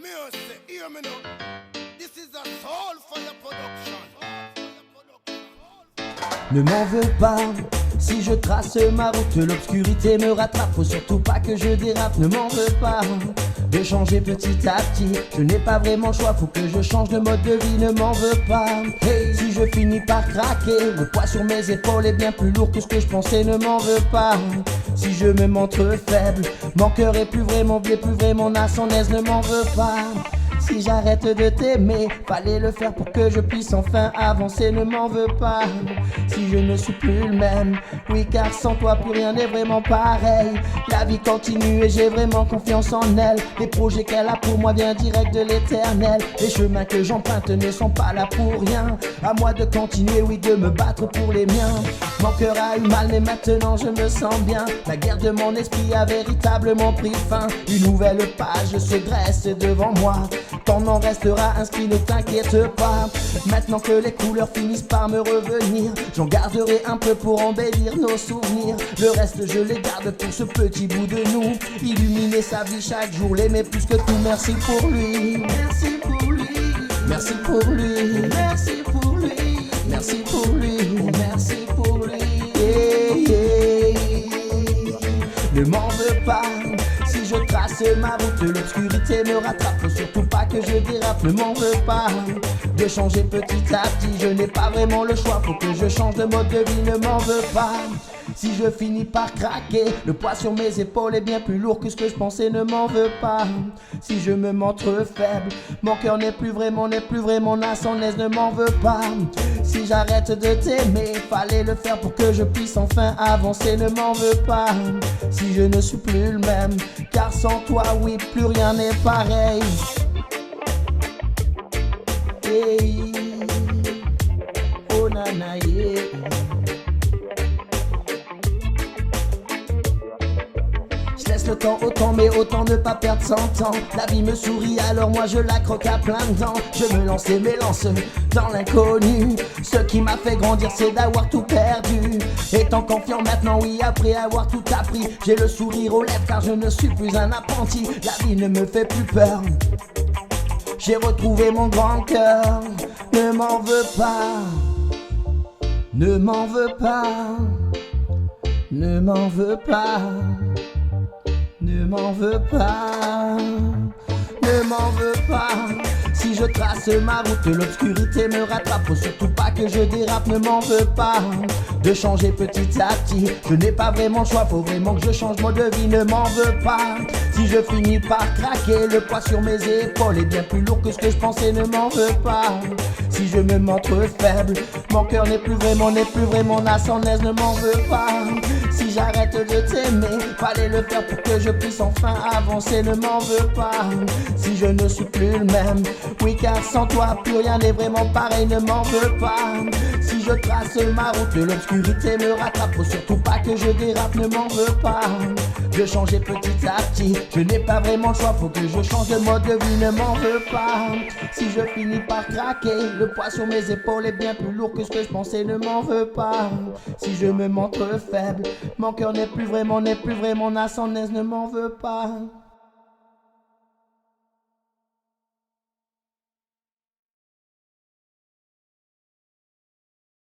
Mercy, hear me now. This is a soul for your production. Ne m'en veux pas, si je trace ma route, l'obscurité me rattrape. Faut surtout pas que je dérape, ne m'en veux pas de changer petit à petit. Je n'ai pas vraiment le choix, faut que je change de mode de vie, ne m'en veux pas. Hey, si je finis par craquer, le poids sur mes épaules est bien plus lourd que ce que je pensais, ne m'en veux pas. Si je me montre faible, mon cœur est plus vrai, mon blé plus vrai, mon âme son aise, ne m'en veux pas. Si j'arrête de t'aimer, fallait le faire pour que je puisse enfin avancer, ne m'en veux pas. Si je ne suis plus le même, oui car sans toi plus rien n'est vraiment pareil. La vie continue et j'ai vraiment confiance en elle. Les projets qu'elle a pour moi viennent direct de l'éternel. Les chemins que j'emprunte ne sont pas là pour rien. À moi de continuer, oui de me battre pour les miens. Mon cœur a eu mal mais maintenant je me sens bien. La guerre de mon esprit a véritablement pris fin. Une nouvelle page se dresse devant moi. Ton nom restera inscrit, ne t'inquiète pas. Maintenant que les couleurs finissent par me revenir, j'en garderai un peu pour embellir nos souvenirs. Le reste je les garde pour ce petit bout de nous. Illuminer sa vie chaque jour, l'aimer plus que tout. Merci pour lui, merci pour lui, merci pour lui, merci pour lui, merci pour lui, merci pour lui. Yeah, yeah. Ne m'en veux pas, si je trace ma route, l'obscurité me rattrape. Faut surtout pas que je dérape, ne m'en veux pas de changer petit à petit. Je n'ai pas vraiment le choix, faut que je change de mode de vie, ne m'en veux pas. Si je finis par craquer, le poids sur mes épaules est bien plus lourd que ce que je pensais, ne m'en veux pas. Si je me montre faible, mon cœur n'est plus vrai, mon âme son aise, ne m'en veux pas. Si j'arrête de t'aimer, fallait le faire pour que je puisse enfin avancer, ne m'en veux pas. Si je ne suis plus le même, car sans toi, oui, plus rien n'est pareil. Hey. Oh nana, yeah. Je laisse le temps au temps, mais autant ne pas perdre son temps. La vie me sourit, alors moi je la croque à plein dents. Je me lance et m'élance dans l'inconnu. Ce qui m'a fait grandir, c'est d'avoir tout perdu. Étant confiant maintenant, oui, après avoir tout appris, j'ai le sourire aux lèvres car je ne suis plus un apprenti. La vie ne me fait plus peur, j'ai retrouvé mon grand cœur. Ne m'en veux pas, ne m'en veux pas, ne m'en veux pas. Ne m'en veux pas, ne m'en veux pas. Si je trace ma route, l'obscurité me rattrape. Faut surtout pas que je dérape, ne m'en veux pas de changer petit à petit. Je n'ai pas vraiment le choix, faut vraiment que je change mode de vie, ne m'en veux pas. Si je finis par craquer, le poids sur mes épaules est bien plus lourd que ce que je pensais, ne m'en veux pas. Si je me montre faible, mon cœur n'est plus vrai, mon âme son aise, ne m'en veux pas. Si j'arrête de t'aimer, fallait le faire pour que je puisse enfin avancer, ne m'en veux pas. Si je ne suis plus le même, oui car sans toi plus rien n'est vraiment pareil, ne m'en veux pas. Si je trace ma route, l'obscurité me rattrape. Faut surtout pas que je dérape, ne m'en veux pas de changer petit à petit. Je n'ai pas vraiment le choix, faut que je change de mode de vie, ne m'en veux pas. Si je finis par craquer, le poids sur mes épaules est bien plus lourd que ce que je pensais, ne m'en veux pas. Si je me montre faible, mon cœur n'est plus vrai, mon âme son aise, ne m'en veux pas.